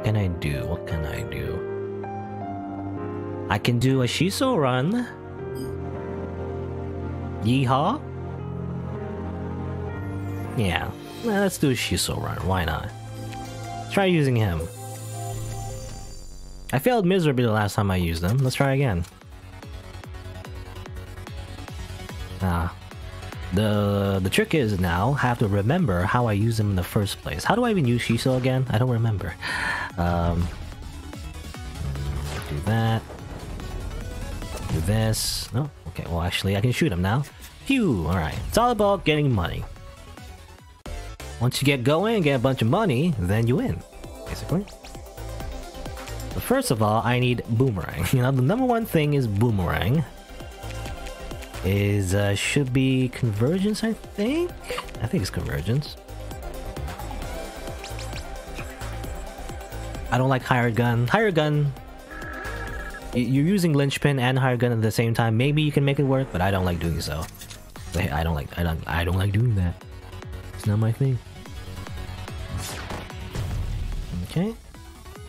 What can I do? What can I do? I can do a Shiso run. Yeehaw? Yeah, let's do a Shiso run. Why not? Try using him. I failed miserably the last time I used him. Let's try again. The trick is now I have to remember how I use him in the first place. How do I even use Shiso again? I don't remember. Do that. Do this. No? Okay, well actually I can shoot him now. Phew! Alright. It's all about getting money. Once you get going and get a bunch of money, then you win. Basically. But first of all, I need boomerang. You know, the number one thing is boomerang. Should be convergence, I think? I think it's convergence. I don't like hired gun. Hired gun, you're using linchpin and hired gun at the same time. Maybe you can make it work, but I don't like doing so. I don't like doing that. It's not my thing. Okay.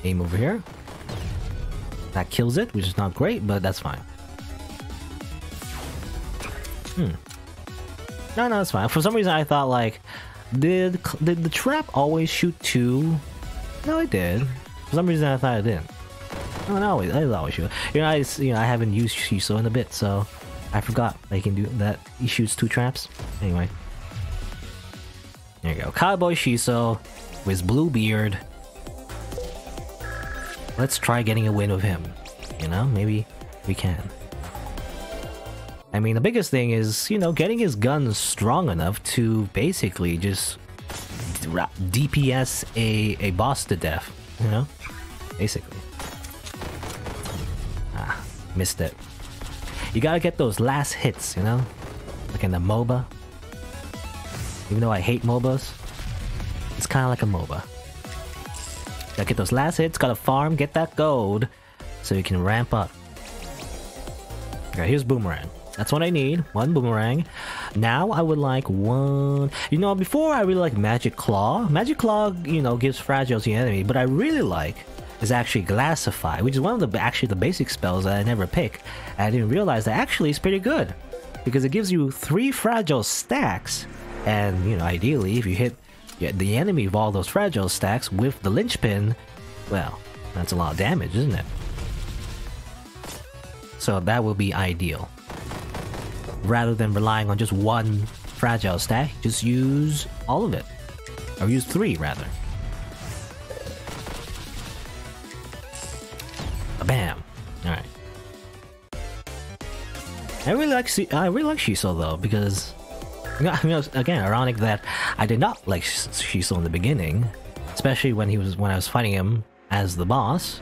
Aim over here. That kills it, which is not great, but that's fine. No, it's fine. For some reason I thought like, did the trap always shoot 2? No, it did. For some reason I thought it didn't. No, it always shoot. I haven't used Shiso in a bit, so I forgot they can do that. He shoots 2 traps. Anyway. There you go. Cowboy Shiso with blue beard. Let's try getting a win with him. You know, maybe we can. I mean, the biggest thing is, getting his gun strong enough to basically just DPS a boss to death, Basically. Missed it. You gotta get those last hits, Like in the MOBA. Even though I hate MOBAs, it's kind of like a MOBA. Gotta get those last hits, gotta farm, get that gold, so you can ramp up. Okay, here's boomerang. That's what I need. 1 boomerang. Now I would like 1... before I really like Magic Claw. Magic Claw, gives fragile to the enemy, but I really like is actually Glassify, which is one of the basic spells that I never pick. And I didn't realize that actually is pretty good, because it gives you 3 fragile stacks, and ideally if you hit the enemy of all those fragile stacks with the linchpin, well, that's a lot of damage, isn't it? So that will be ideal. Rather than relying on just 1 fragile stack, just use all of it. Or use 3, rather. Bam! Alright. I really like Shiso though, because... again, ironic that I did not like Shiso in the beginning. Especially when I was fighting him as the boss.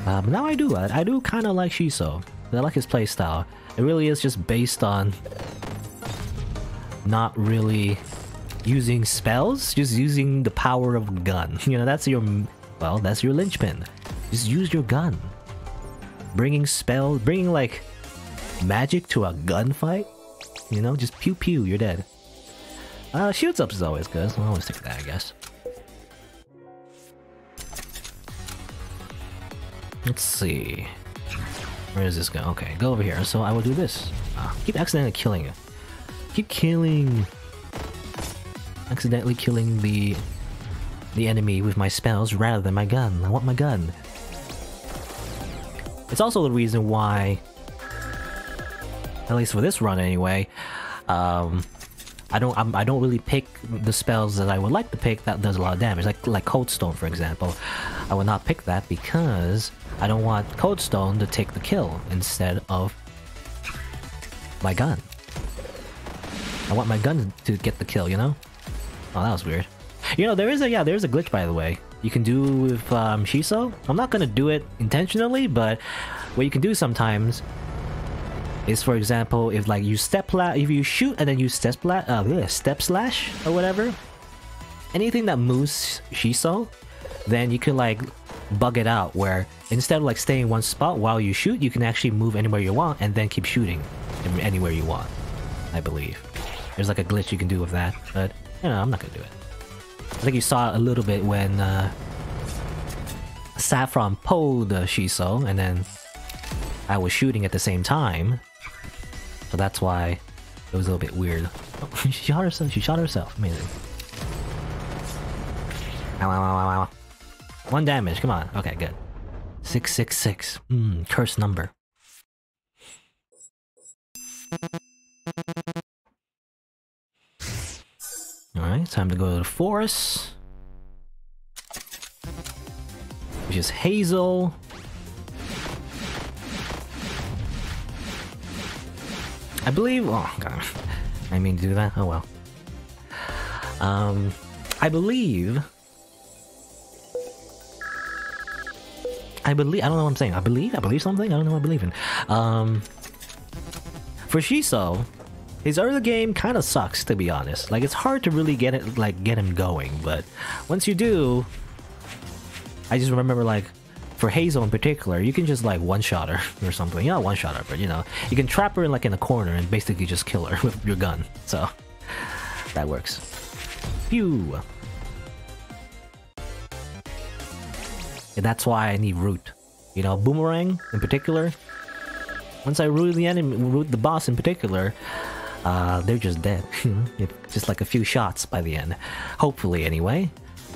But now I do. I do kind of like Shiso. I like his playstyle. It really is just based on not really using spells, just using the power of a gun. That's your linchpin. Just use your gun. Bringing like magic to a gunfight. Just pew pew, you're dead. Shoots ups is always good, so I'll always take that, I guess. Let's see. Where does this go? Okay, go over here. So I will do this. Keep accidentally killing it. Accidentally killing the enemy with my spells rather than my gun. I want my gun. It's also the reason why, at least for this run anyway, I don't really pick the spells that I would like to pick that does a lot of damage. Like Cold Stone, for example. I would not pick that because I don't want Cold Stone to take the kill instead of my gun. I want my gun to get the kill, Oh, that was weird. There is a glitch, by the way, you can do with Shiso. I'm not gonna do it intentionally, but what you can do sometimes is, for example, if like you if you shoot and then you step slash or whatever, anything that moves Shiso, then you can like bug it out where instead of like staying in one spot while you shoot, you can actually move anywhere you want and then keep shooting anywhere you want. I believe there's like a glitch you can do with that, but I'm not gonna do it. I think you saw it a little bit when Saffron pulled the Shiso, and then I was shooting at the same time. So that's why it was a little bit weird. Oh, she shot herself. She shot herself. Amazing. Ow, ow, ow, ow, ow. 1 damage. Come on. Okay, good. 666. Cursed number. Alright, time to go to the forest. Which is Hazel. I believe... Oh, God. I mean to do that? Oh, well. I believe... I don't know what I'm saying. I believe something? I don't know what I believe in. For Shiso, his early game kind of sucks, to be honest. Like, it's hard to really get it, like, get him going, but once you do... I just remember, like, for Hazel in particular, you can just, like, one-shot her or something. Not one-shot her, but, you know, you can trap her, like, in a corner and basically just kill her with your gun. So, that works. Phew! And that's why I need root. You know, Boomerang in particular. Once I root the enemy, root the boss in particular, they're just dead. Just like a few shots by the end. Hopefully, anyway.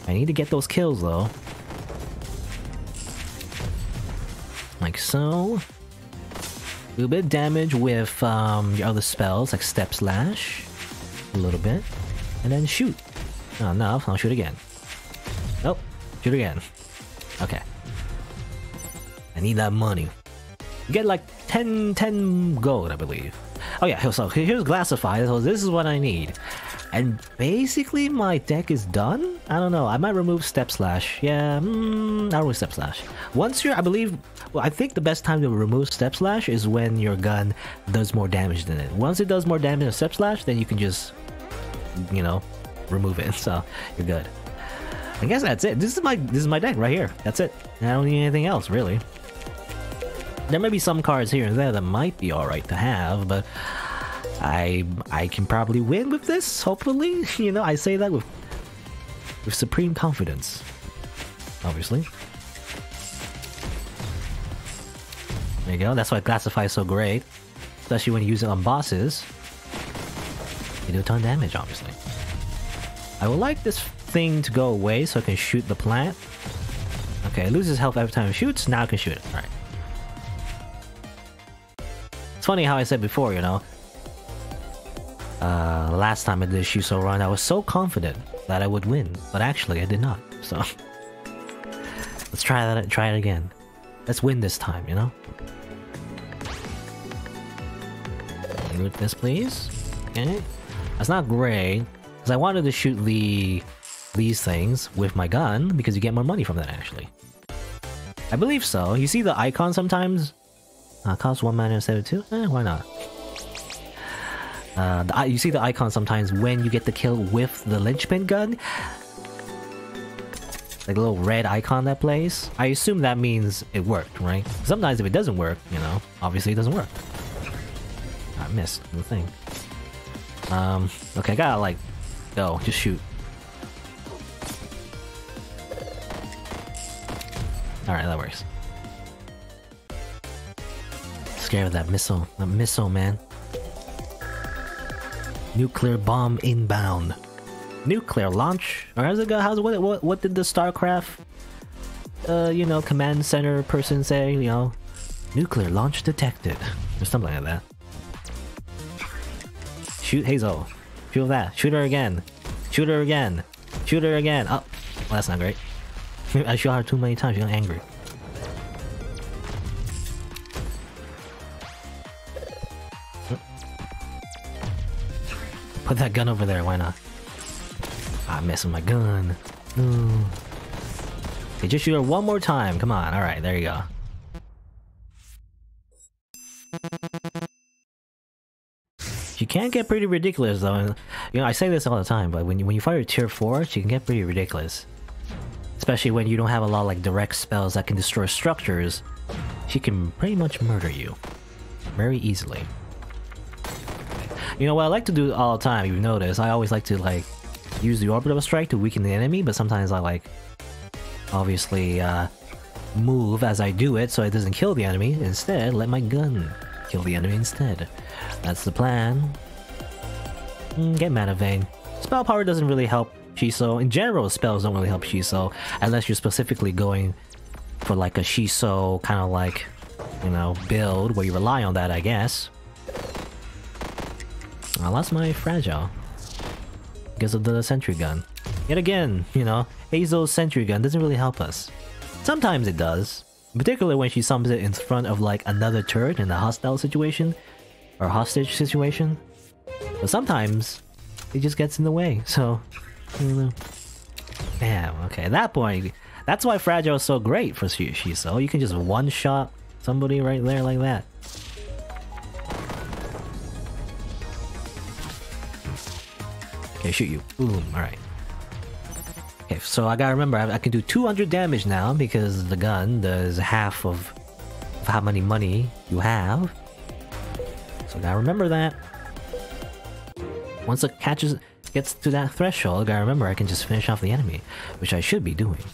I need to get those kills though. Like so. Do a bit of damage with your other spells, like Step Slash. A little bit. And then shoot. Oh, no, I'll shoot again. Nope. Shoot again. Okay. I need that money. You get like 10 gold, I believe. Oh yeah, so here's Glassify, so this is what I need. And basically my deck is done? I don't know, I might remove Step Slash. Yeah, I'll remove Step Slash. Once you're, I believe, well, I think the best time to remove Step Slash is when your gun does more damage than it. Once it does more damage than Step Slash, then you can just, you know, remove it, so you're good. I guess that's it. This is my deck right here. That's it. I don't need anything else, really. There may be some cards here and there that might be alright to have, but I can probably win with this, hopefully. You know, I say that with supreme confidence. Obviously. There you go. That's why Classify is so great. Especially when you use it on bosses. You do a ton of damage, obviously. I would like this thing to go away so I can shoot the plant. Okay, it loses health every time it shoots. Now I can shoot it. Alright. It's funny how I said before, you know. Last time I did a Shiso run, I was so confident that I would win. But actually, I did not. So, let's try that. Try it again. Let's win this time, you know? Root this, please. Okay. That's not great. Because I wanted to shoot these things with my gun, because you get more money from that, actually. I believe so. You see the icon sometimes? Cost 1 mana instead of 2? Why not? You see the icon sometimes when you get the kill with the linchpin gun? Like a little red icon that plays? I assume that means it worked, right? Sometimes if it doesn't work, you know, obviously it doesn't work. I missed the thing. Okay, I gotta like, go, just shoot. Alright, that works. Scared of that missile, man. Nuclear bomb inbound. Nuclear launch. Or how's it go? What did the StarCraft, you know, command center person say? You know, nuclear launch detected, or something like that. Shoot Hazel. Shoot that. Shoot her again. Shoot her again. Shoot her again. Oh, well, that's not great. I shot her too many times. She got angry. Put that gun over there, why not? I'm messing with my gun. Ooh. Okay, just shoot her one more time. Come on. Alright, there you go. She can get pretty ridiculous though. You know, I say this all the time, but when you fire tier 4, she can get pretty ridiculous. Especially when you don't have a lot of like direct spells that can destroy structures. She can pretty much murder you. Very easily. You know what I like to do all the time, you've noticed, I always like to like use the orbital strike to weaken the enemy, but sometimes I like obviously move as I do it so it doesn't kill the enemy. Instead, let my gun kill the enemy instead. That's the plan. Get Mana Vein. Spell power doesn't really help Shiso. In general, spells don't really help Shiso unless you're specifically going for like a Shiso kind of like, you know, build where you rely on that, I guess. I lost my Fragile because of the sentry gun. Yet again, you know, Hazel's sentry gun doesn't really help us. Sometimes it does, particularly when she summons it in front of like another turret in a hostile situation or hostage situation. But sometimes it just gets in the way, so I don't know. Damn, okay, at that point, that's why Fragile is so great for Shiso. You can just one-shot somebody right there like that. Okay, shoot you. Boom, alright. Okay, so I gotta remember, I can do 200 damage now because the gun does half of how many money you have. So I gotta remember that. Once it gets to that threshold, I gotta remember I can just finish off the enemy, which I should be doing,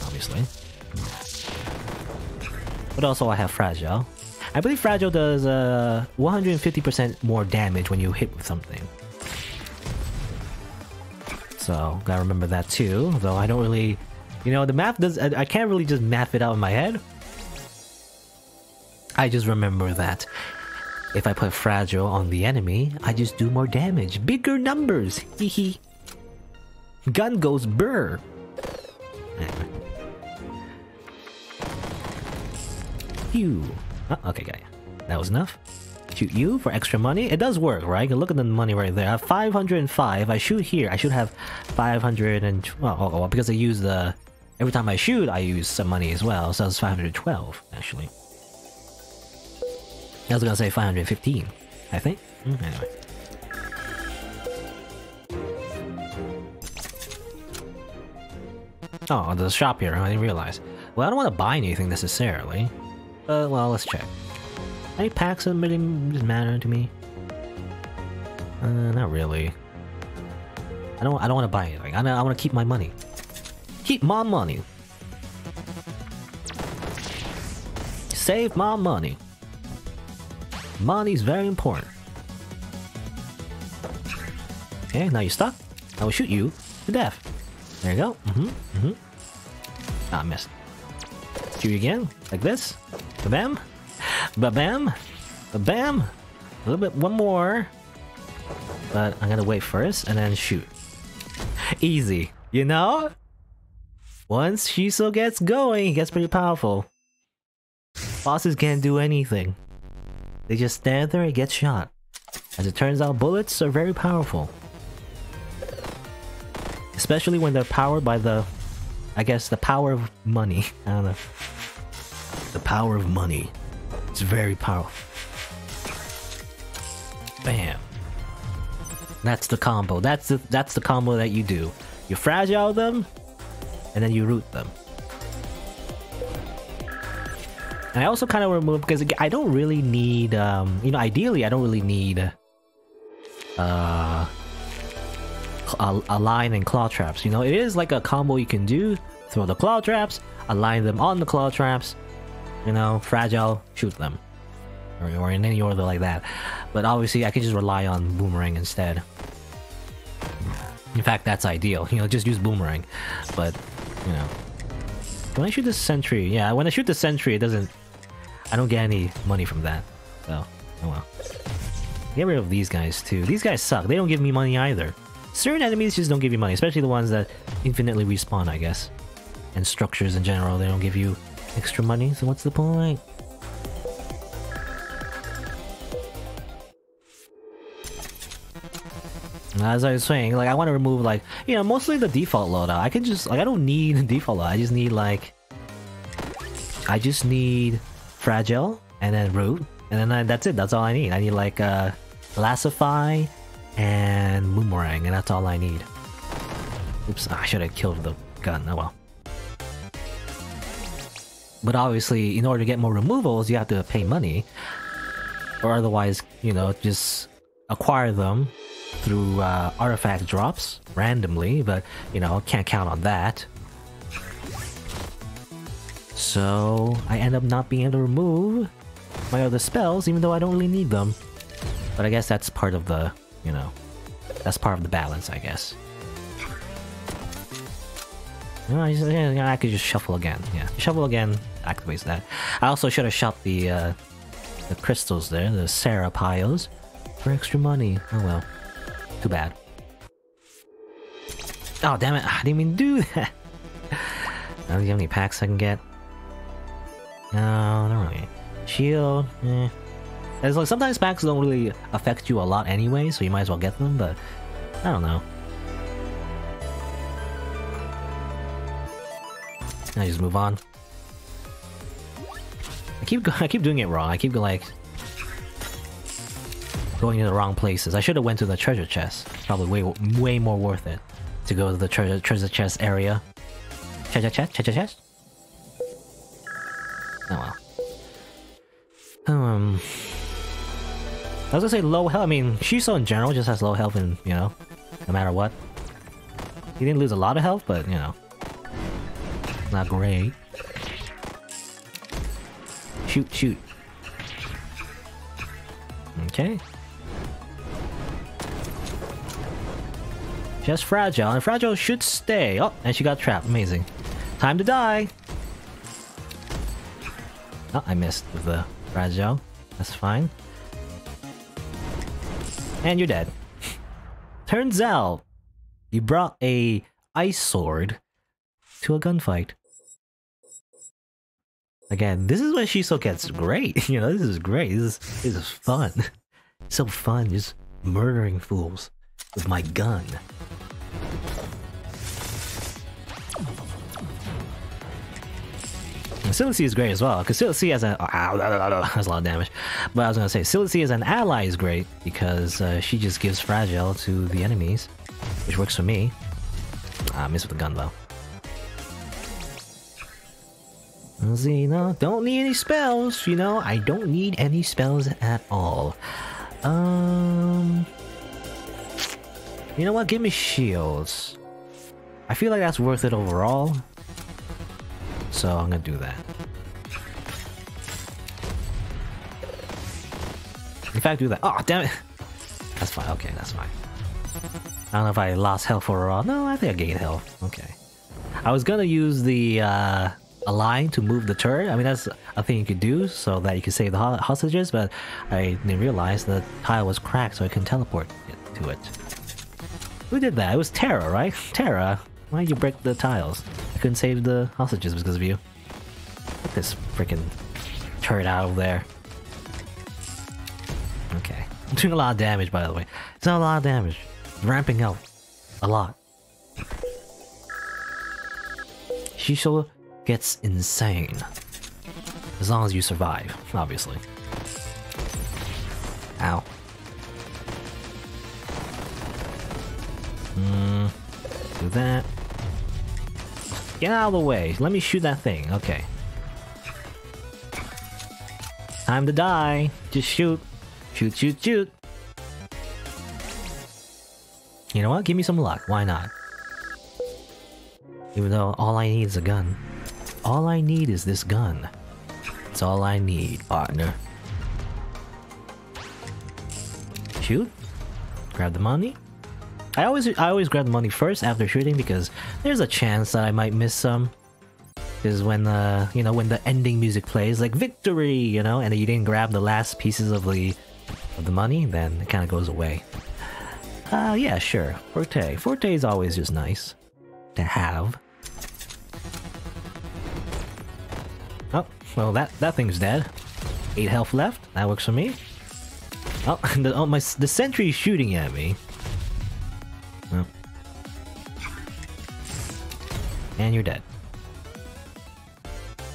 obviously. But also I have Fragile. I believe Fragile does 150% more damage when you hit with something. So, gotta remember that too, though I don't really... You know, the math does... I can't really just math it out in my head. I just remember that if I put Fragile on the enemy, I just do more damage. Bigger numbers! Hehe. Gun goes brr! Anyway. Phew. Oh, okay, guy. That was enough. Shoot you for extra money. It does work, right? Look at the money right there. I have 505. I shoot here. I should have 500 and... Well, because I use the... Every time I shoot, I use some money as well. So it's 512, actually. I was gonna say 515, I think. Anyway. Oh, the shop here. I didn't realize. Well, I don't want to buy anything necessarily. Well, let's check. Any packs that really matter to me? Not really. I don't want to buy anything. I want to keep my money. Keep my money. Save my money. Money's very important. Okay, now you're stuck. I will shoot you to death. There you go. Ah, I missed. Shoot you again, like this. Ba-bam. Ba-bam. Ba-bam. A little bit, one more. But I'm gonna wait first and then shoot. Easy, you know? Once Shiso gets going, he gets pretty powerful. Bosses can't do anything. They just stand there and get shot. As it turns out, bullets are very powerful. Especially when they're powered by the... I guess the power of money. I don't know. The power of money. It's very powerful. Bam. That's the combo. That's the combo that you do. You fragile them, and then you root them. And I also kind of remove, because I don't really need, you know, ideally I don't really need a line and claw traps. You know, it is like a combo you can do. Throw the claw traps, align them on the claw traps, you know, fragile, shoot them. Or in any order like that. But obviously I can just rely on boomerang instead. In fact, that's ideal. You know, just use boomerang. But, you know. When I shoot the sentry, yeah, when I shoot the sentry, it doesn't... I don't get any money from that. So, oh well. Get rid of these guys too. These guys suck. They don't give me money either. Certain enemies just don't give you money, especially the ones that infinitely respawn, I guess. And structures in general, they don't give you extra money, so what's the point? As I was saying, like, I want to remove, like, you know, mostly the default loadout. I can just, like, I don't need the default loadout. I just need, like... I just need fragile, and then root, and then that's it. That's all I need. I need, like, lassify, and boomerang, and that's all I need. Oops, I should have killed the gun. Oh well. But obviously, in order to get more removals, you have to pay money. Or otherwise, you know, just acquire them through artifact drops randomly, but you know, can't count on that. So I end up not being able to remove my other spells, even though I don't really need them. But I guess that's part of the, you know, that's part of the balance, I guess. You know, yeah, I could just shuffle again. Yeah, shuffle again activates that. I also should have shot the crystals there, the Sarah piles, for extra money. Oh well, too bad. Oh damn it! I didn't even do that. I don't know how many packs I can get. No, not really. Shield. It's like sometimes packs don't really affect you a lot anyway, so you might as well get them. But I don't know. I just move on. I keep doing it wrong. I keep like going to the wrong places. I should have went to the treasure chest. Probably way more worth it to go to the treasure chest area. Treasure chest. Oh well. I was gonna say low health. I mean, Shiso in general just has low health, and you know, no matter what. He didn't lose a lot of health, but you know. Not great. Shoot. Okay. Just fragile, and fragile should stay. Oh, and she got trapped. Amazing. Time to die. Oh, I missed with the fragile. That's fine. And you're dead. Turns out, you brought a ice sword to a gunfight. Again, this is when Shiso gets great. You know, this is great. This is fun. So fun, just murdering fools with my gun. And Silecy is great as well, because Silecy as an has a lot of damage. But I was gonna say, Silecy as an ally is great because she just gives fragile to the enemies, which works for me. I missed with the gun though. See, no, don't need any spells, you know, I don't need any spells at all. You know what, give me shields. I feel like that's worth it overall. So I'm gonna do that. In fact, do that. Oh, damn it! That's fine, okay, that's fine. I don't know if I lost health overall. No, I think I gained health. Okay. I was gonna use the, a line to move the turret. I mean, that's a thing you could do so that you can save the hostages, but I didn't realize the tile was cracked so I couldn't teleport to it. Who did that? It was Terra, right? Terra, why did you break the tiles? I couldn't save the hostages because of you. Get this freaking turret out of there. Okay. I'm doing a lot of damage, by the way. It's not a lot of damage. It's ramping up. A lot. Shiso gets insane. As long as you survive, obviously. Ow. Do that. Get out of the way. Let me shoot that thing. Okay. Time to die. Just shoot. Shoot. You know what? Give me some luck. Why not? Even though all I need is a gun. All I need is this gun. That's all I need, partner. Shoot. Grab the money. I always grab the money first after shooting because there's a chance that I might miss some. Because when you know, when the ending music plays, like victory, you know, and you didn't grab the last pieces of the money, then it kind of goes away. Yeah, sure. Forte. Forte is always just nice to have. Oh, well, that thing's dead. 8 health left. That works for me. Oh, the sentry's shooting at me. Oh. And you're dead.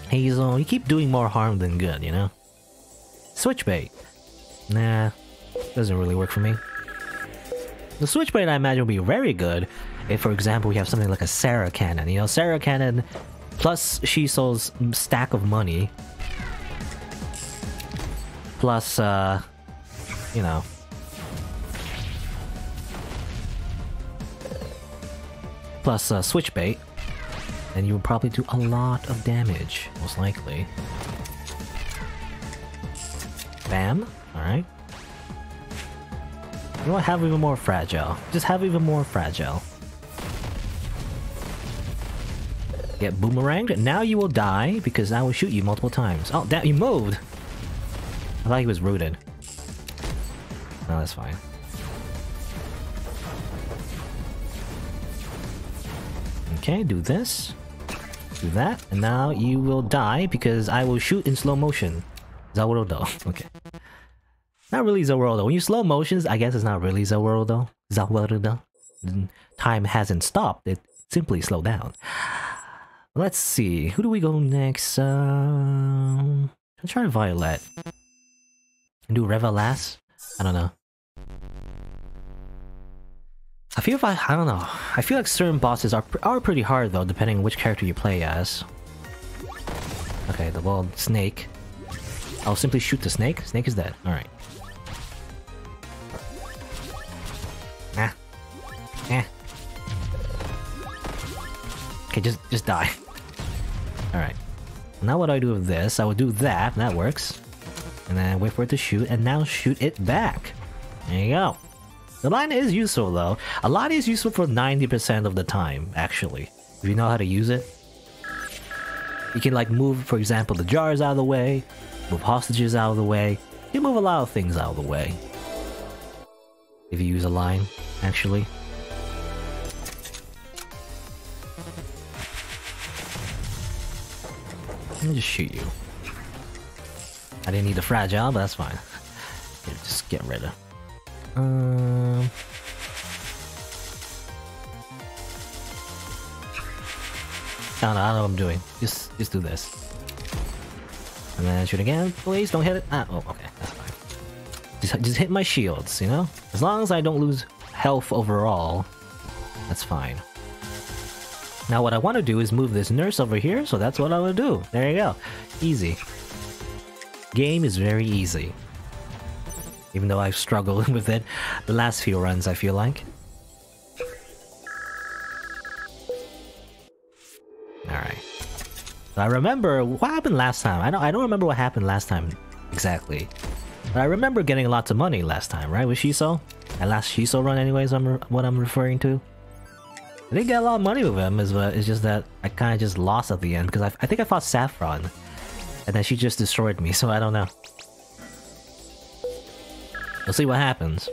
Hazel, you keep doing more harm than good, you know? Switchbait. Nah, doesn't really work for me. The switchbait I imagine will be very good if, for example, we have something like a Sarah cannon. You know, Sarah cannon plus Shiso's stack of money. Plus, you know. Plus switchbait. and you will probably do a lot of damage, most likely. Bam. Alright. You know what? Have even more fragile. Just have even more fragile. Get boomeranged. Now you will die because I will shoot you multiple times. Oh, that you moved! I thought he was rooted. No, that's fine. Okay, do this. Do that. And now you will die because I will shoot in slow motion. Zawarudo. Okay. Not really Zawarudo. When you slow motions, I guess it's not really Zawarudo. Zawarudo. Time hasn't stopped. It simply slowed down. Let's see. Who do we go next? I'll try Violet. Do Revelas? I don't know. I feel I don't know. I feel like certain bosses are pretty hard though, depending on which character you play as. Okay, the well, snake. I'll simply shoot the snake. Snake is dead. All right. Ah. Eh. Okay, just die. All right. Now what do I do with this? I will do that. That works. And then wait for it to shoot, and now shoot it back. There you go. The line is useful though. A lot is useful for 90% of the time, actually. If you know how to use it. You can like move, for example, the jars out of the way, move hostages out of the way. You move a lot of things out of the way. If you use a line, actually. Let me just shoot you. I didn't need the fragile, but that's fine. Here, just get rid of. I don't know what I'm doing. Just do this. And then shoot again. Please don't hit it. Ah, oh, okay, that's fine. Just hit my shields, you know? As long as I don't lose health overall, that's fine. Now what I want to do is move this nurse over here, so that's what I will do. There you go. Easy. Game is very easy. Even though I've struggled with it the last few runs, I feel like. Alright. So I remember what happened last time. I don't remember what happened last time exactly. But I remember getting lots of money last time, right? With Shiso? That last Shiso run anyways, what I'm referring to. I didn't get a lot of money with him, it's just that I kind of just lost at the end, because I think I fought Saffron. And then she just destroyed me, so I don't know. We'll see what happens.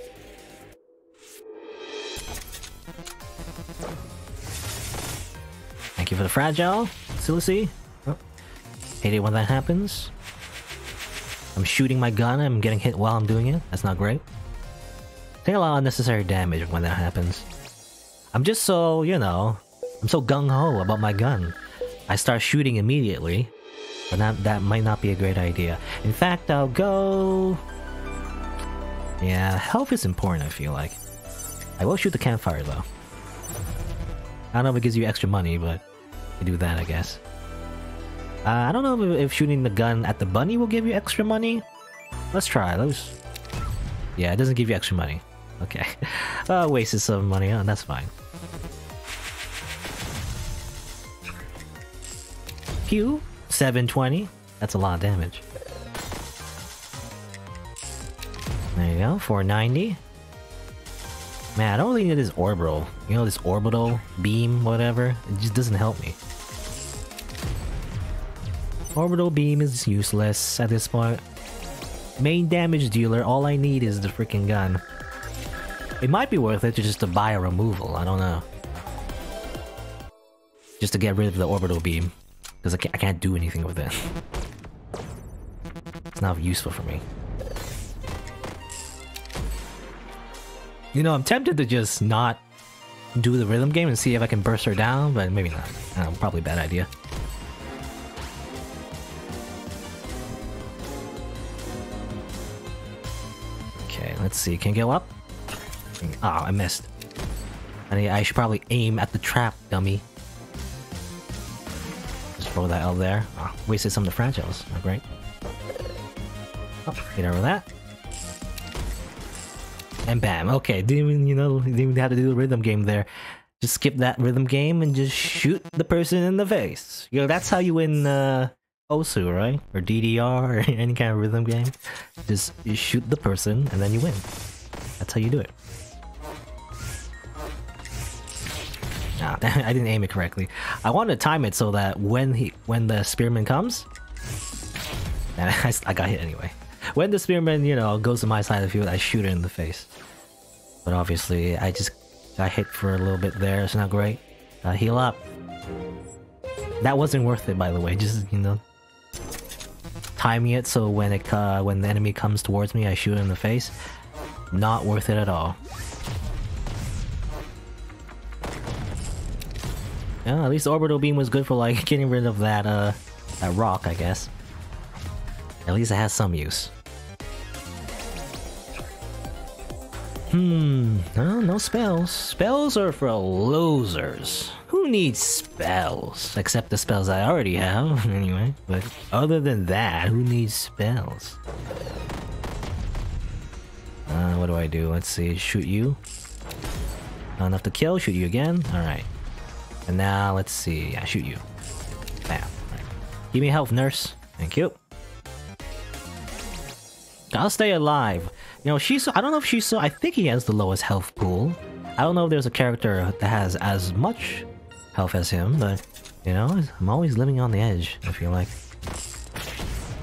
Thank you for the fragile, Silasy. Oh. Hate it when that happens. I'm shooting my gun, I'm getting hit while I'm doing it. That's not great. Take a lot of unnecessary damage when that happens. I'm just so, you know, I'm so gung-ho about my gun. I start shooting immediately, but that might not be a great idea. In fact, I'll go... Yeah, health is important, I feel like. I will shoot the campfire, though. I don't know if it gives you extra money, but you do that, I guess. I don't know if shooting the gun at the bunny will give you extra money. Let's try. Yeah, it doesn't give you extra money. Okay. Wasted some money on, that's fine. Pew! 720. That's a lot of damage. There you go, 490. Man, I don't really need this orbital. You know, this orbital beam, whatever? It just doesn't help me. Orbital beam is useless at this point. Main damage dealer, all I need is the freaking gun. It might be worth it just to buy a removal, I don't know. Just to get rid of the orbital beam. Because I can't do anything with it. It's not useful for me. You know, I'm tempted to just not do the rhythm game and see if I can burst her down, but maybe not. Probably a bad idea. Okay, let's see. Can you go up? Oh, I missed. I should probably aim at the trap, dummy. Just throw that out there. Oh, wasted some of the fragiles. Oh, great. Oh, get over that. And bam. Okay, didn't even have to do the rhythm game there. Just skip that rhythm game and just shoot the person in the face. You know, that's how you win Osu, right? Or DDR, or any kind of rhythm game. Just you shoot the person and then you win. That's how you do it. Ah, I didn't aim it correctly. I wanted to time it so that when the spearman comes, and I got hit anyway. When the spearman, you know, goes to my side of the field, I shoot it in the face. But obviously, I just got hit for a little bit there. It's not great. Heal up. That wasn't worth it, by the way. Just, you know, timing it so when the enemy comes towards me, I shoot it in the face. Not worth it at all. Yeah, at least the orbital beam was good for like getting rid of that that rock, I guess. At least it has some use. No spells. Spells are for losers. Who needs spells? Except the spells I already have, anyway. But other than that, who needs spells? What do I do? Let's see. Shoot you. Not enough to kill. Shoot you again. Alright. And now, let's see. Yeah, shoot you. Bam. Right. Give me health, nurse. Thank you. I'll stay alive. You know, I don't know if Shiso, I think he has the lowest health pool. I don't know if there's a character that has as much health as him, but, you know, I'm always living on the edge, I feel like.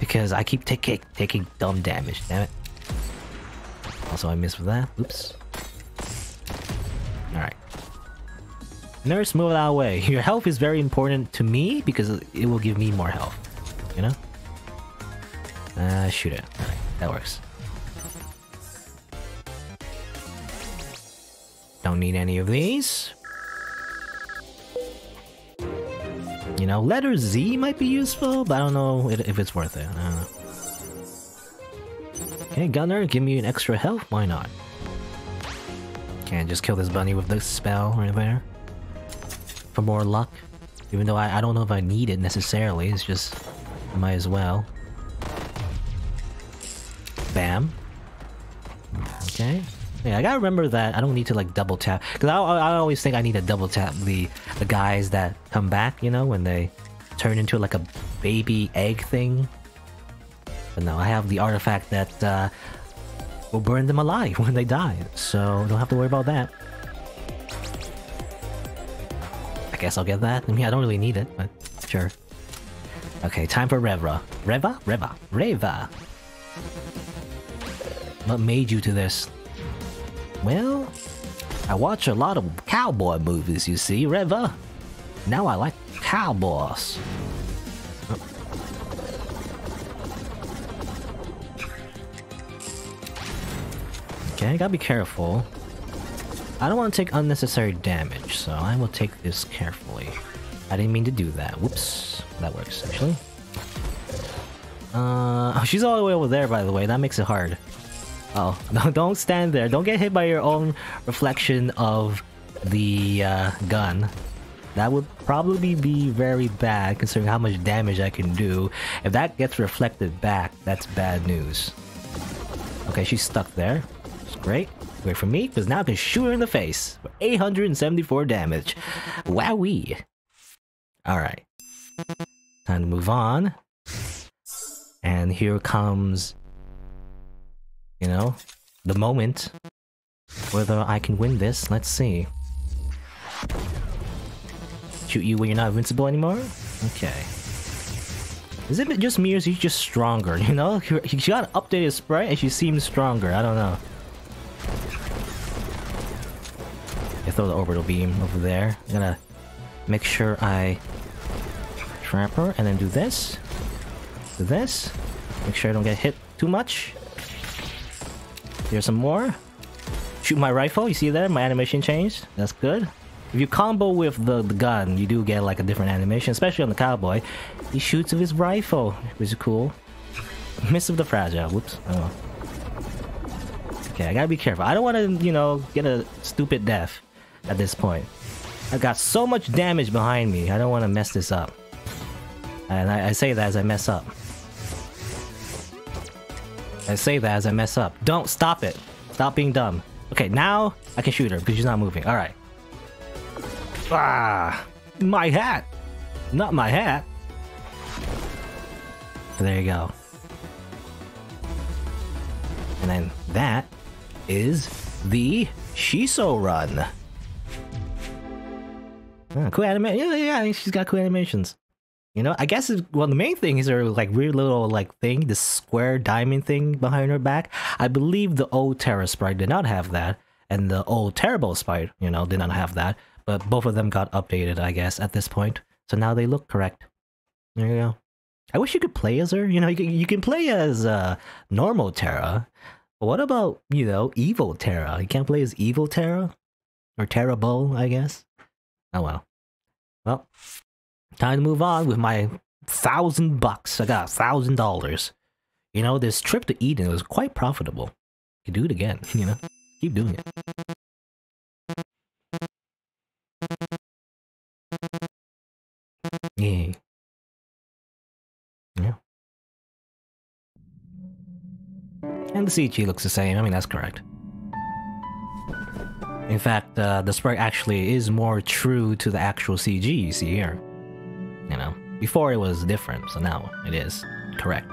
Because I keep taking dumb damage, damn it. Also, I missed with that. Oops. Alright. Nurse, move out of the way. Your health is very important to me because it will give me more health. You know? Shoot it. Alright, that works. Don't need any of these. You know, letter Z might be useful, but I don't know if it's worth it. I don't know. Okay, Gunner, give me an extra health. Why not? Can't just kill this bunny with this spell right there. For more luck. Even though I don't know if I need it necessarily. It's just, I might as well. Bam. Okay. Yeah, I gotta remember that I don't need to like double tap. Because I always think I need to double tap the guys that come back, you know, when they turn into like a baby egg thing. But no, I have the artifact that will burn them alive when they die. So don't have to worry about that. I guess I'll get that. I mean, I don't really need it, but sure. Okay, time for Reva. Reva! What made you to this? Well, I watch a lot of cowboy movies, you see, Reva. Now I like cowboys. Oh. Okay, gotta be careful. I don't want to take unnecessary damage, so I will take this carefully. I didn't mean to do that. Whoops. That works, actually. Oh, she's all the way over there, by the way. That makes it hard. Oh, no, don't stand there. Don't get hit by your own reflection of the gun. That would probably be very bad, considering how much damage I can do. If that gets reflected back, that's bad news. Okay, she's stuck there. That's great. Wait for me, because now I can shoot her in the face for 874 damage. Wowee! Alright. Time to move on. And here comes, you know, the moment. Whether I can win this, let's see. Shoot you when you're not invincible anymore? Okay. Is it just me or is he just stronger, you know? She got an updated sprite and she seems stronger, I don't know. I throw the orbital beam over there. I'm gonna make sure I trap her and then do this. Do this. Make sure I don't get hit too much. Here's some more. Shoot my rifle, you see there? My animation changed. That's good. If you combo with the gun, you do get like a different animation, especially on the cowboy. He shoots with his rifle, which is cool. Miss with the fragile. Whoops. Oh. Okay, I gotta be careful. I don't want to, you know, get a stupid death at this point. I've got so much damage behind me. I don't want to mess this up. And I say that as I mess up. I say that as I mess up. Don't stop it. Stop being dumb. Okay, now I can shoot her because she's not moving. Alright. Ah! My hat! Not my hat! There you go. And then that is the Shiso run. Cool animation. Yeah, she's got cool animations. You know, I guess well, the main thing is her like weird little like thing, this square diamond thing behind her back. I believe the old Terra sprite did not have that, and the old Terrible sprite, you know, did not have that. But both of them got updated, I guess, at this point. So now they look correct. There you go. I wish you could play as her. You know, you can play as normal Terra. But what about, you know, evil Terra? You can't play as evil Terra? Or Terrible, I guess? Oh well. Well, time to move on with my $1,000. I got $1,000. You know, this trip to Eden was quite profitable. You can do it again, you know? Keep doing it. Yay. Yeah. And the CG looks the same. I mean, that's correct. In fact, the sprite actually is more true to the actual CG you see here. You know, before it was different, so now it is correct.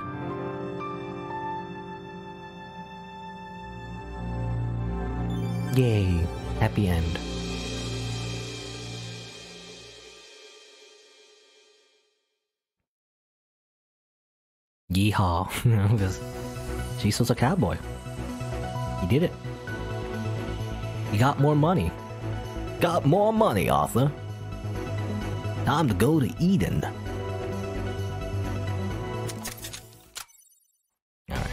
Yay, happy end. Yeehaw, you know, because Shiso's a cowboy. He did it. He got more money. Got more money, Arthur. Time to go to Eden. Alright.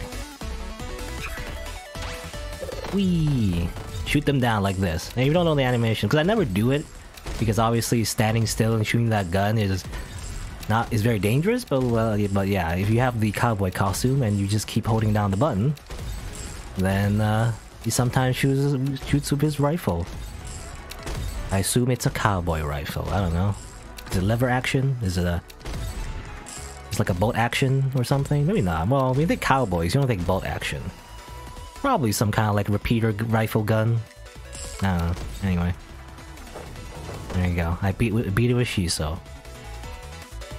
Whee! Shoot them down like this. Now, you don't know the animation, because I never do it, because obviously standing still and shooting that gun is very dangerous, but yeah, if you have the cowboy costume and you just keep holding down the button, then he sometimes shoots with his rifle. I assume it's a cowboy rifle. I don't know. Is it lever action? Is it it's like a bolt action or something? Maybe not. Well, when you think cowboys, you don't think bolt action. Probably some kind of like repeater rifle gun. I don't know. Anyway. There you go. I beat it with Shiso.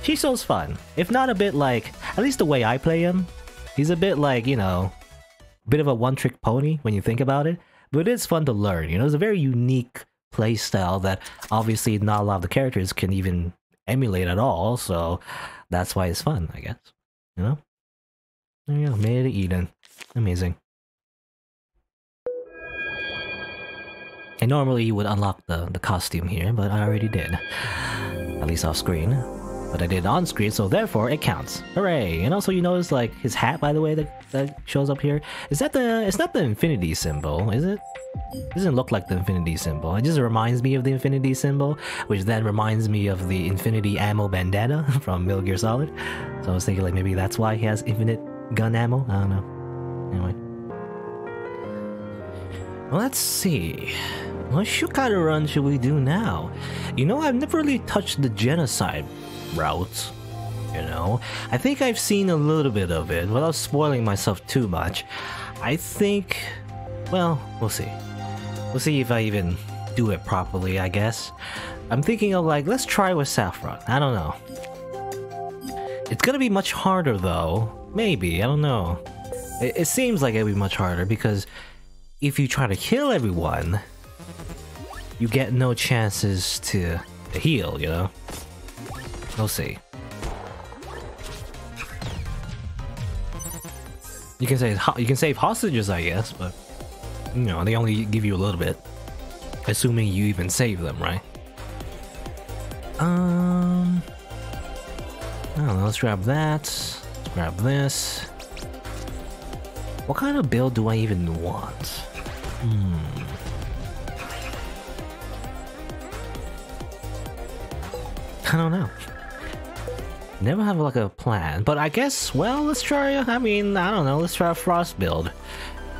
Shiso's fun. If not a bit like, at least the way I play him, he's a bit like, you know, bit of a one-trick pony when you think about it, but it is fun to learn. You know, it's a very unique playstyle that obviously not a lot of the characters can even emulate at all, so that's why it's fun, I guess. You know? There you go, made it to Eden. Amazing. And normally you would unlock the costume here, but I already did. At least off screen. But I did on screen, so therefore it counts. Hooray! And also you notice like his hat, by the way, that shows up here. Is that it's not the infinity symbol, is it? It doesn't look like the infinity symbol. It just reminds me of the infinity symbol, which then reminds me of the infinity ammo bandana from Metal Gear Solid. So I was thinking like maybe that's why he has infinite gun ammo? I don't know. Anyway. Well, let's see. What kind of run should we do now? You know, I've never really touched the genocide route, you know? I think I've seen a little bit of it without spoiling myself too much. I think, well, we'll see. We'll see if I even do it properly, I guess. I'm thinking of like, let's try with Saffron. I don't know. It's gonna be much harder though. Maybe, I don't know. It seems like it'll be much harder because if you try to kill everyone, you get no chances to heal, you know? We'll see. You can save hostages, I guess, but you know they only give you a little bit, assuming you even save them, right? I don't know. Let's grab that. Let's grab this. What kind of build do I even want? I don't know. Never have like a plan, but I guess, well, let's try, I mean, I don't know, let's try a frost build.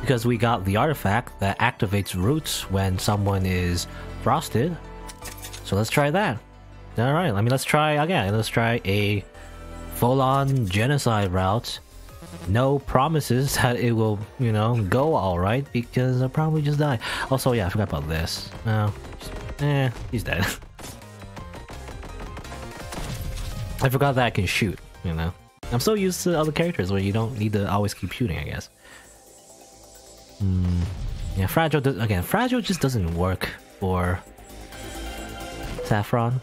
Because we got the artifact that activates roots when someone is frosted. So let's try that. Alright, I mean, let's try, again, let's try a full-on genocide route. No promises that it will, you know, go alright, because I'll probably just die. Also, yeah, I forgot about this. No, he's dead. I forgot that I can shoot, you know? I'm so used to other characters where you don't need to always keep shooting, I guess. Yeah, Fragile, again, Fragile just doesn't work for Saffron.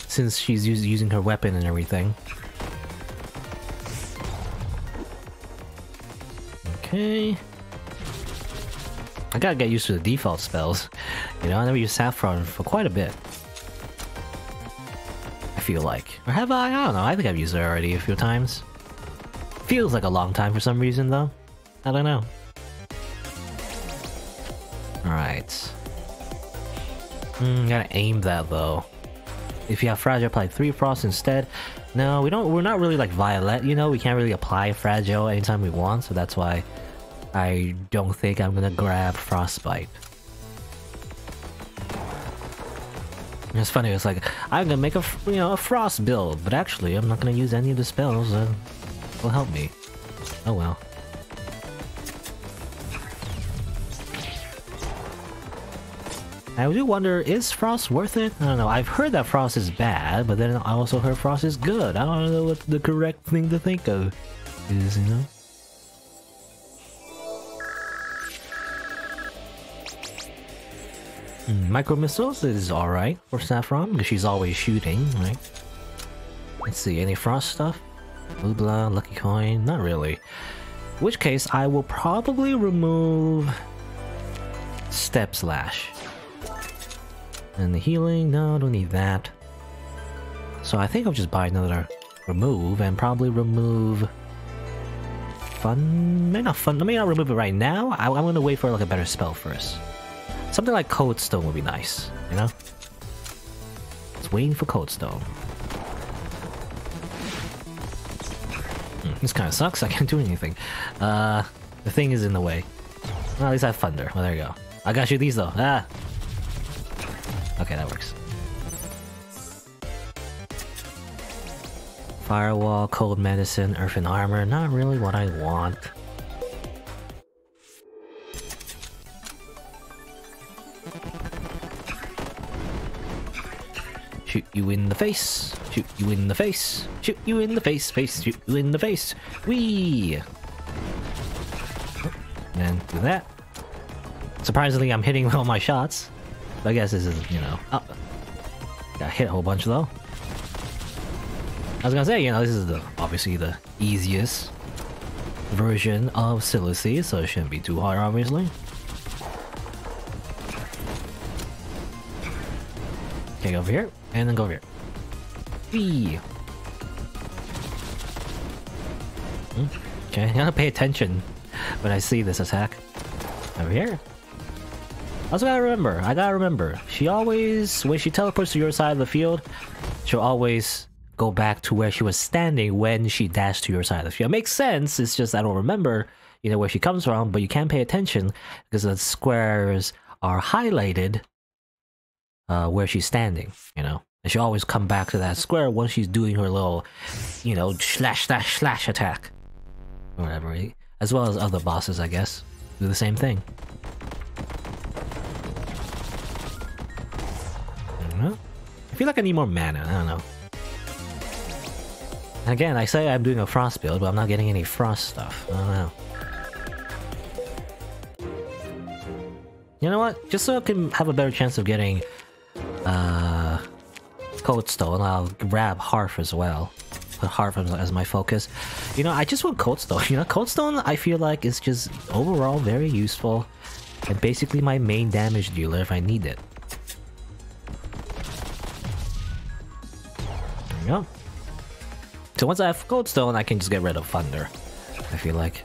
Since she's using her weapon and everything. Okay. I gotta get used to the default spells. You know, I never used Saffron for quite a bit. I feel like. Or have I? I don't know. I think I've used it already a few times. Feels like a long time for some reason, though. I don't know. Alright. Gotta aim that, though. If you have Fragile, apply 3 Frost instead. No, we're not really like Violet, you know? We can't really apply Fragile anytime we want, so that's why I don't think I'm gonna grab Frostbite. It's funny, it's like, I'm gonna make a Frost build, but actually I'm not gonna use any of the spells that will help me. Oh well. I do wonder, is Frost worth it? I don't know, I've heard that Frost is bad, but then I also heard Frost is good. I don't know what the correct thing to think of is, you know? Micro missiles is alright for Saffron, because she's always shooting, right? Let's see, any Frost stuff? Oobla, Lucky Coin, not really. In which case, I will probably remove Step Slash. And the healing, no, don't need that. So I think I'll just buy another remove and probably remove Fun. Maybe not Fun. Let me not remove it right now. I'm gonna wait for like a better spell first. Something like Cold Stone would be nice, you know? It's waiting for Cold Stone. This kind of sucks. I can't do anything. The thing is in the way. Well, at least I have Thunder. Well, there you go. I gotta shoot these though. Ah. Okay, that works. Firewall, Cold Medicine, Earthen Armor. Not really what I want. Shoot you in the face. Shoot you in the face. Shoot you in the face. Shoot you in the face. Whee! And do that. Surprisingly, I'm hitting all my shots. I guess this is, you know... Oh. Got hit a whole bunch though. I was gonna say, you know, this is obviously the easiest version of Silicy, so it shouldn't be too hard, obviously. Okay, go over here, and then go over here. Whee! Okay, I gotta pay attention when I see this attack. Over here. Also I gotta remember, she always, when she teleports to your side of the field, she'll always go back to where she was standing when she dashed to your side of the field. It makes sense, it's just I don't remember, you know, where she comes from, but you can pay attention because the squares are highlighted where she's standing, you know. And she'll always come back to that square once she's doing her little, you know, slash slash slash attack. Or whatever, as well as other bosses, I guess, do the same thing. I feel like I need more mana, I don't know. Again, I say I'm doing a Frost build, but I'm not getting any Frost stuff. I don't know. You know what? Just so I can have a better chance of getting Cold Stone, I'll grab Hearth as well. Put Hearth as my focus. You know, I just want Cold Stone. You know, Cold Stone I feel like is just overall very useful. And basically my main damage dealer if I need it. There we go. So once I have Cold Stone, I can just get rid of Thunder. I feel like.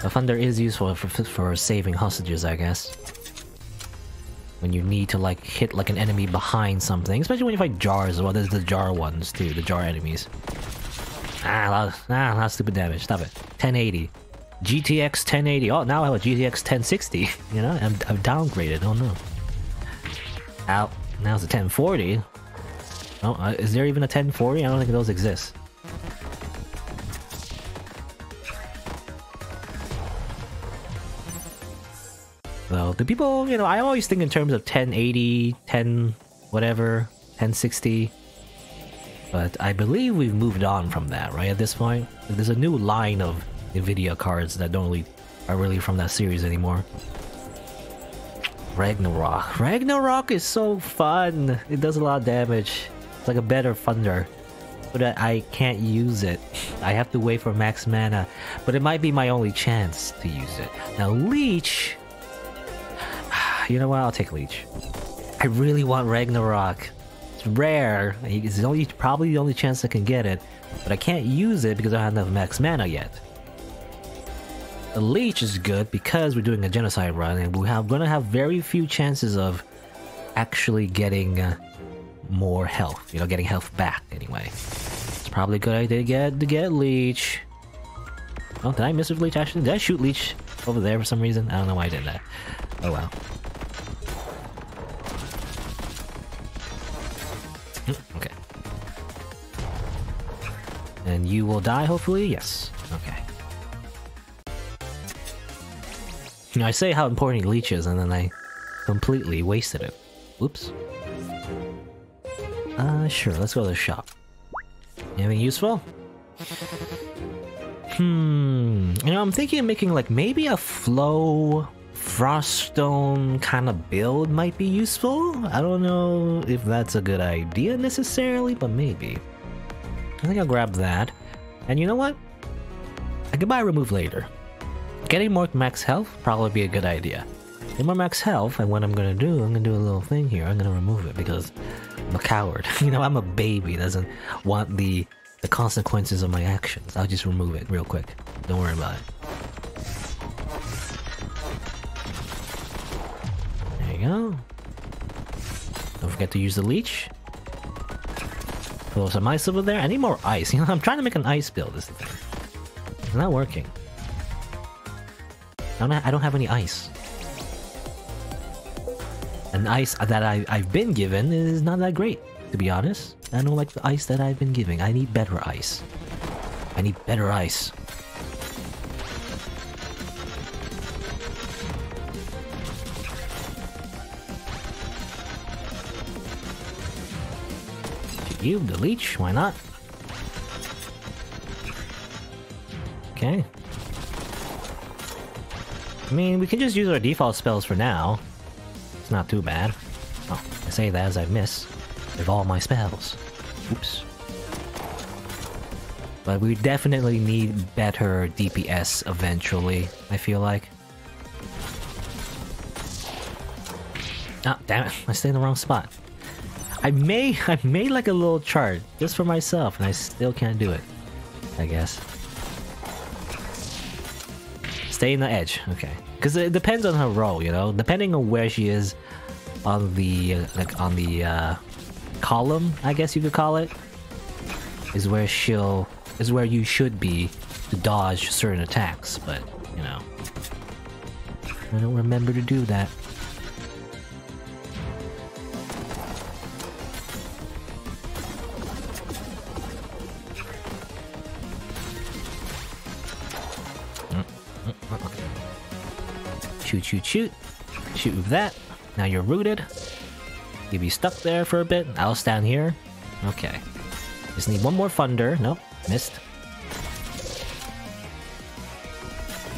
The Thunder is useful for saving hostages, I guess. When you need to like hit like an enemy behind something, especially when you fight jars. Well, there's the jar ones too, the jar enemies. A lot of stupid damage. Stop it. 1080. GTX 1080. Oh, now I have a GTX 1060. You know, I've downgraded. Oh no. Out. Now it's a 1040. Oh, is there even a 1040? I don't think those exist. So the people, you know, I always think in terms of 1080, 10 whatever, 1060. But I believe we've moved on from that, right? At this point, there's a new line of Nvidia cards that don't really are really from that series anymore. Ragnarok. Ragnarok is so fun. It does a lot of damage. It's like a better thunder. But I can't use it. I have to wait for max mana. But it might be my only chance to use it. Now Leech. You know what? I'll take Leech. I really want Ragnarok. It's rare. It's probably the only chance I can get it. But I can't use it because I don't have enough max mana yet. The Leech is good because we're doing a genocide run and we're gonna have very few chances of actually getting more health. You know, getting health back anyway. It's probably a good idea to get Leech. Oh, did I miss with Leech actually? Did I shoot Leech over there for some reason? I don't know why I did that. Oh well. Okay. And you will die hopefully? Yes. Okay. You know, I say how important Leech is, and then I completely wasted it. Whoops. Sure, let's go to the shop. Anything useful? You know, I'm thinking of making, like, maybe a flow Froststone kind of build might be useful. I don't know if that's a good idea necessarily, but maybe. I think I'll grab that. And you know what? I could buy remove later. Getting more max health probably be a good idea. Get more max health, and what I'm gonna do a little thing here. I'm gonna remove it because I'm a coward. You know, I'm a baby that doesn't want the consequences of my actions. I'll just remove it real quick. Don't worry about it. There you go. Don't forget to use the Leech. Throw some ice over there. I need more ice. You know, I'm trying to make an ice build. This thing. It's not working. I don't have any ice. And ice that I've been given is not that great, to be honest. I don't like the ice that I've been giving. I need better ice. I need better ice. Shoot you, the Leech, why not? Okay. I mean, we can just use our default spells for now. It's not too bad. Oh, I say that as I miss with all my spells. Oops. But we definitely need better DPS eventually, I feel like. Ah, damn it, I stayed in the wrong spot. I made like a little chart just for myself and I still can't do it, I guess. Stay in the edge, okay. Because it depends on her role, you know? Depending on where she is on the, column, I guess you could call it, is where you should be to dodge certain attacks, but, you know. I don't remember to do that. Shoot. Shoot with that. Now you're rooted. You'll be stuck there for a bit. I'll stand here. Okay. Just need one more thunder. Nope. Missed.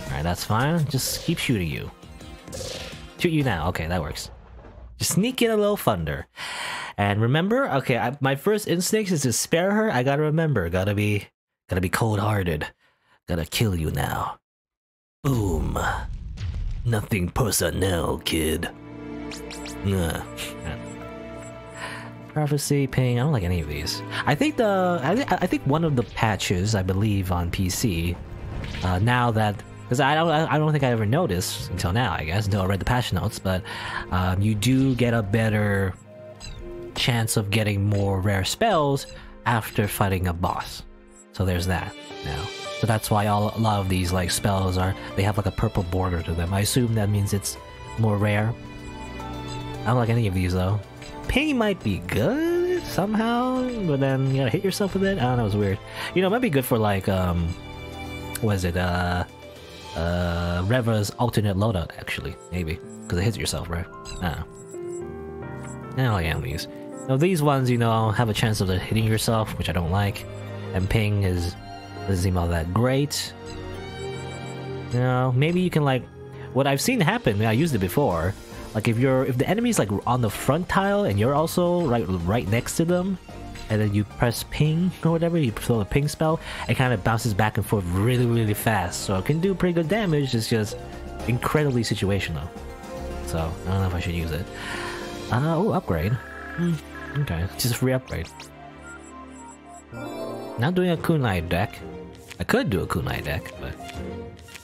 Alright, that's fine. Just keep shooting you. Shoot you now. Okay, that works. Just sneak in a little thunder. And remember, okay, my first instinct is to spare her. I gotta remember. Gotta be cold-hearted. Gotta kill you now. Boom. Nothing personnel, kid. Prophecy, ping. I don't like any of these. I think I think one of the patches, I believe, on PC, now that, because I don't think I ever noticed until now, I guess, until I read the patch notes, but you do get a better chance of getting more rare spells after fighting a boss. So there's that now. So that's why a lot of these like spells they have like a purple border to them. I assume that means it's more rare. I don't like any of these though. Ping might be good somehow, but then you gotta hit yourself with it. I don't know, it's weird. You know, it might be good for like what is it? Reva's alternate loadout actually, maybe. Because it hits yourself, right? Ah. I don't like enemies. Now these ones, you know, have a chance of hitting yourself, which I don't like. And ping doesn't seem all that great. You know, maybe you can like... What I've seen happen, I used it before. Like if the enemy's like on the front tile and you're also right next to them, and then you press ping or whatever, you throw a ping spell, it kind of bounces back and forth really, really fast. So it can do pretty good damage, it's just incredibly situational. So, I don't know if I should use it. Oh, upgrade. Okay, just a free upgrade. Not doing a kunai deck. I could do a kunai deck, but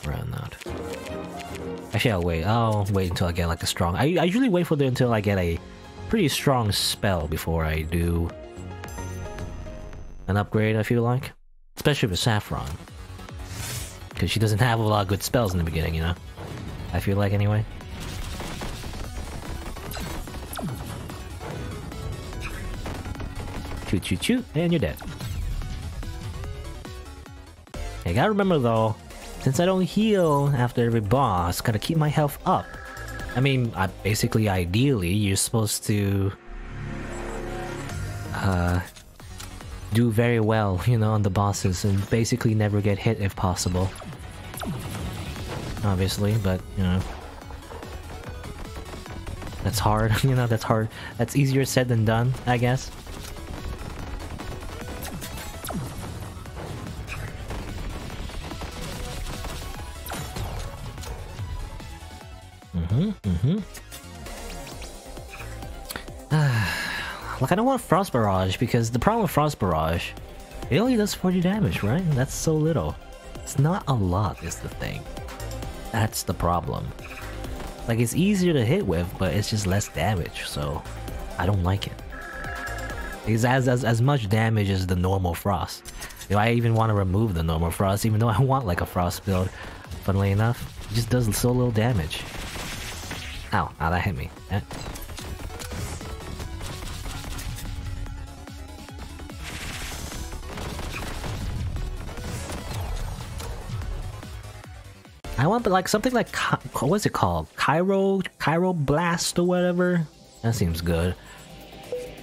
rather not. Actually, I'll wait until I get like a strong... I usually wait for it until I get a pretty strong spell before I do an upgrade, I feel like. Especially with Saffron. Because she doesn't have a lot of good spells in the beginning, you know? I feel like, anyway. Shoot, shoot, shoot, and you're dead. You gotta remember though, since I don't heal after every boss, gotta keep my health up. I mean, basically, ideally, you're supposed to do very well, you know, on the bosses and basically never get hit if possible. Obviously, but, you know, that's hard, you know, that's hard. That's easier said than done, I guess. Like, I don't want Frost Barrage, because the problem with Frost Barrage, it only does 40 damage, right? That's so little. It's not a lot, is the thing. That's the problem. Like, it's easier to hit with, but it's just less damage, so I don't like it. It's as much damage as the normal Frost. You know, I even want to remove the normal Frost, even though I want like a Frost build. Funnily enough, it just does so little damage. Ow, ow, that hit me. I want, but like something like what's it called? Cairo Blast or whatever. That seems good.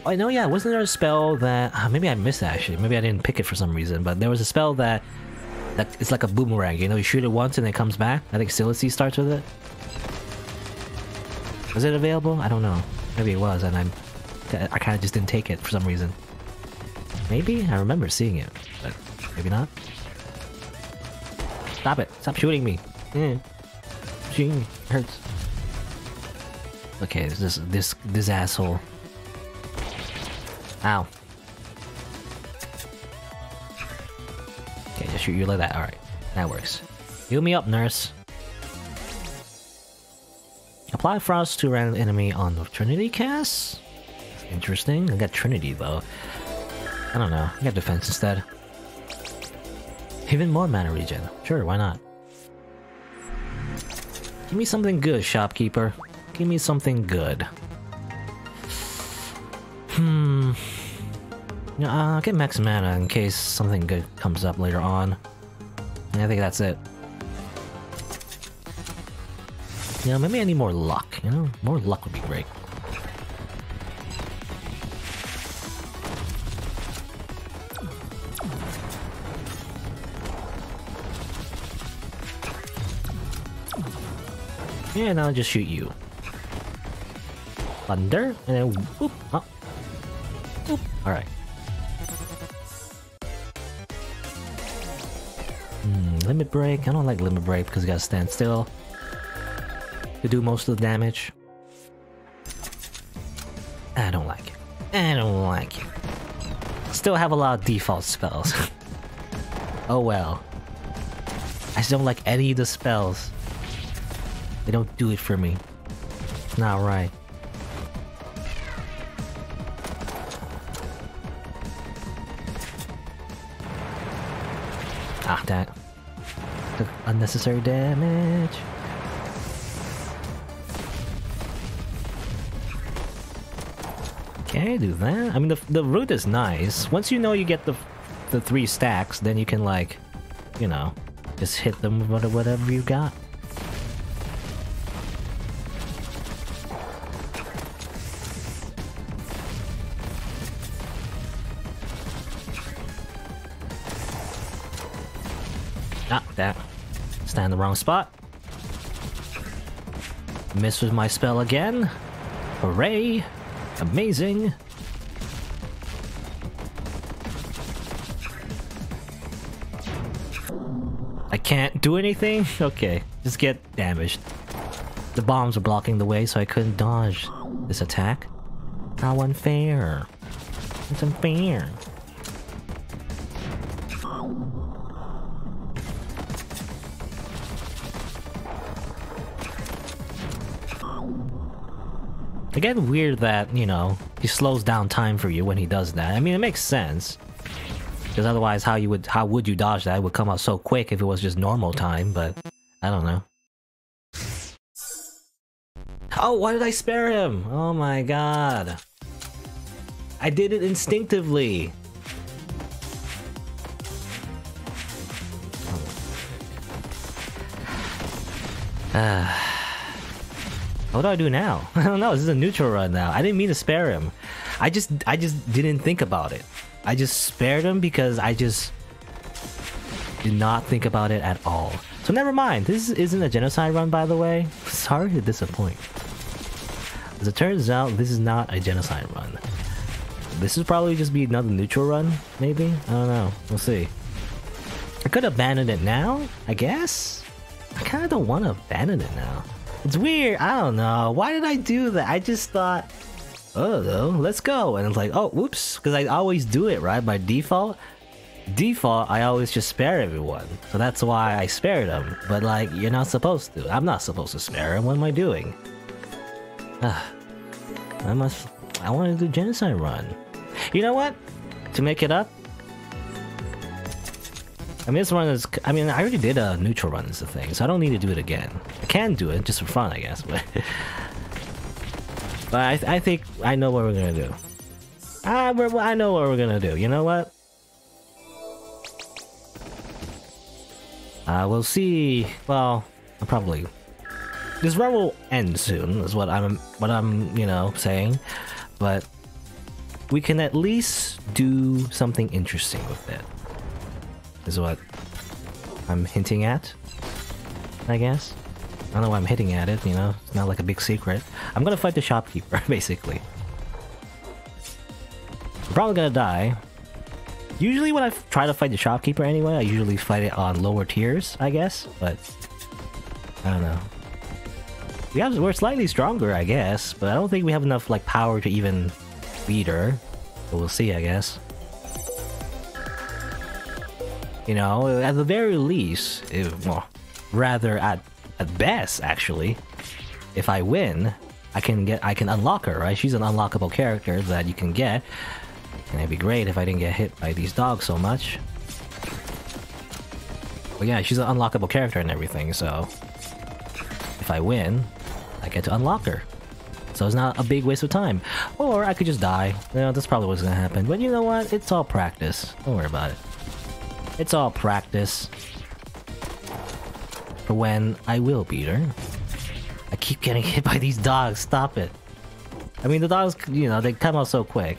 Oh no, yeah, wasn't there a spell that maybe I missed that actually? Maybe I didn't pick it for some reason. But there was a spell that it's like a boomerang. You know, you shoot it once and it comes back. I think Silicea starts with it. Was it available? I don't know. Maybe it was, and I kind of just didn't take it for some reason. Maybe I remember seeing it, but maybe not. Stop it! Stop shooting me! Shooting me hurts. Okay, this asshole. Ow. Okay, just shoot you like that. All right, that works. Heal me up, nurse. Apply Frost to a random enemy on the Trinity cast? Interesting. I got Trinity though. I don't know. I got defense instead. Even more mana regen. Sure, why not? Give me something good, shopkeeper. Give me something good. I'll get max mana in case something good comes up later on. And I think that's it. You know, maybe I need more luck, you know? More luck would be great. Yeah, now I'll just shoot you. Thunder, and then whoop, oh. Whoop. Alright. Limit break. I don't like limit break because you gotta stand still to do most of the damage. I don't like it. I don't like it. Still have a lot of default spells. Oh well. I just don't like any of the spells. They don't do it for me. It's not right. Ah, that took unnecessary damage. Okay, do that. I mean, the route is nice. Once you know you get the 3 stacks, then you can like, you know, just hit them with whatever you got. Ah, that. Stand in the wrong spot. Miss with my spell again. Hooray! Amazing! I can't do anything? Okay, just get damaged. The bombs were blocking the way, so I couldn't dodge this attack. How unfair. It's unfair. Again, weird that, you know, he slows down time for you when he does that. I mean, it makes sense. Because otherwise, how would you dodge that? It would come out so quick if it was just normal time, but I don't know. Oh, why did I spare him? Oh my god. I did it instinctively. What do I do now? I don't know, this is a neutral run now. I didn't mean to spare him. I just didn't think about it. I just spared him because I just did not think about it at all. So never mind, this isn't a genocide run, by the way. Sorry to disappoint. As it turns out, this is not a genocide run. This would probably just be another neutral run, maybe? I don't know, we'll see. I could abandon it now, I guess? I kinda don't want to abandon it now. It's weird, I don't know. Why did I do that? I just thought, oh no, let's go. And it's like, oh, whoops, because I always do it, right? By default. I always just spare everyone. So that's why I spared him. But like, you're not supposed to. I'm not supposed to spare him. What am I doing? I want to do genocide run. You know what? To make it up, I mean, this run is... I mean, I already did a neutral run is the thing, so I don't need to do it again. I can do it, just for fun, I guess, but... but I think I know what we're gonna do. I know what we're gonna do, you know what? We'll see... Well, I'll probably... This run will end soon, is what I'm, you know, saying. But... we can at least do something interesting with it. Is what I'm hinting at, I guess. I don't know why I'm hitting at it, you know? It's not like a big secret. I'm gonna fight the shopkeeper, basically. I'm probably gonna die. Usually when I try to fight the shopkeeper anyway, I usually fight it on lower tiers, I guess, but... I don't know. We're slightly stronger, I guess, but I don't think we have enough, like, power to even beat her. But we'll see, I guess. You know, at the very least, well, rather at best, actually, if I win, I can unlock her, right? She's an unlockable character that you can get, and it'd be great if I didn't get hit by these dogs so much. But yeah, she's an unlockable character and everything, so if I win, I get to unlock her. So it's not a big waste of time. Or I could just die. You know, that's probably what's gonna happen. But you know what? It's all practice. Don't worry about it. It's all practice for when I will beat her. I keep getting hit by these dogs, stop it. I mean, the dogs, you know, they come out so quick.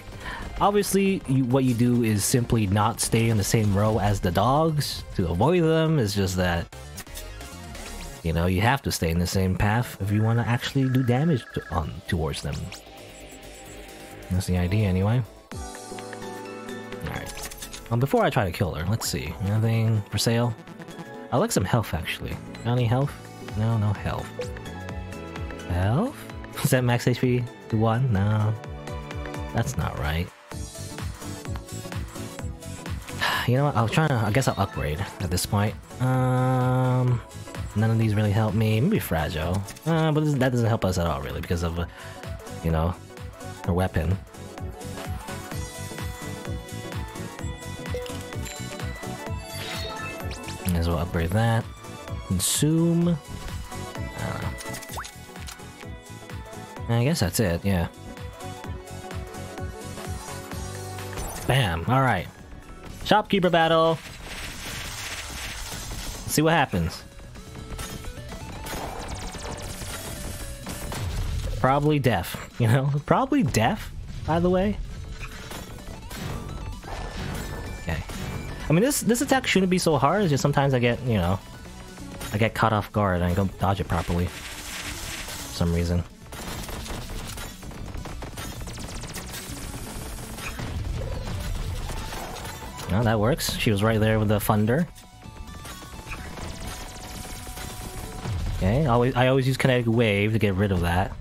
Obviously, what you do is simply not stay in the same row as the dogs to avoid them. It's just that, you know, you have to stay in the same path if you want to actually do damage towards them. That's the idea, anyway. Alright. Before I try to kill her, let's see. Anything for sale? I like some health, actually. Got any health? No, no health. Health? Is that max HP to 1? No. That's not right. You know what? I guess I'll upgrade at this point. None of these really help me. Maybe fragile. But that doesn't help us at all, really, because of, you know, her weapon. May as well upgrade that. Consume. I guess that's it, yeah. Bam! Alright. Shopkeeper battle! Let's see what happens. Probably deaf, you know? Probably deaf, by the way. Okay. I mean, this attack shouldn't be so hard. It's just sometimes I get, you know, I get caught off guard and I don't dodge it properly. For some reason. No, that works. She was right there with the thunder. Okay, I always use kinetic wave to get rid of that.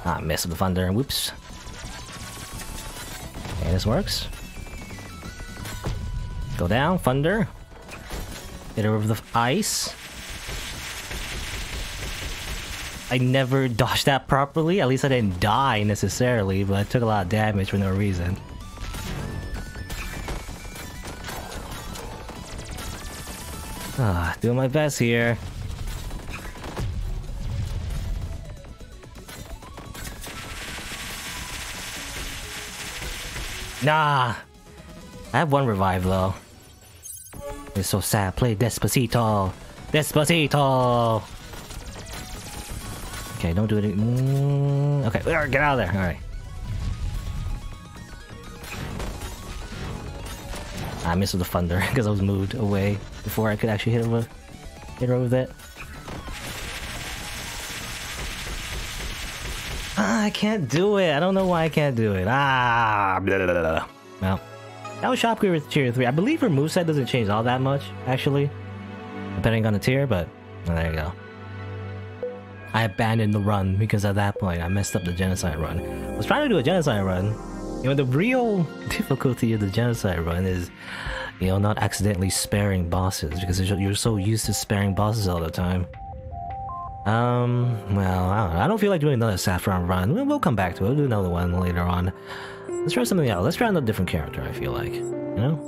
Ah, miss with the thunder. Whoops. Okay, this works. Go down, thunder. Hit her with the ice. I never dodged that properly. At least I didn't die necessarily, but I took a lot of damage for no reason. Ah, doing my best here. Nah! I have one revive though. It's so sad. Play Despacito! Despacito! Okay, don't do it. Okay, get out of there. Alright. I missed with the thunder because I was moved away before I could actually hit her with it. I can't do it. I don't know why I can't do it. Blah, blah, blah. Well, that was Shopkeeper with tier 3. I believe her moveset doesn't change all that much, actually. Depending on the tier, but there you go. I abandoned the run because at that point I messed up the genocide run. I was trying to do a genocide run. You know, the real difficulty of the genocide run is, you know, not accidentally sparing bosses because you're so used to sparing bosses all the time. Well, I don't know. I don't feel like doing another Saffron run. We'll come back to it. We'll do another one later on. Let's try something else. Let's try another different character, I feel like. You know?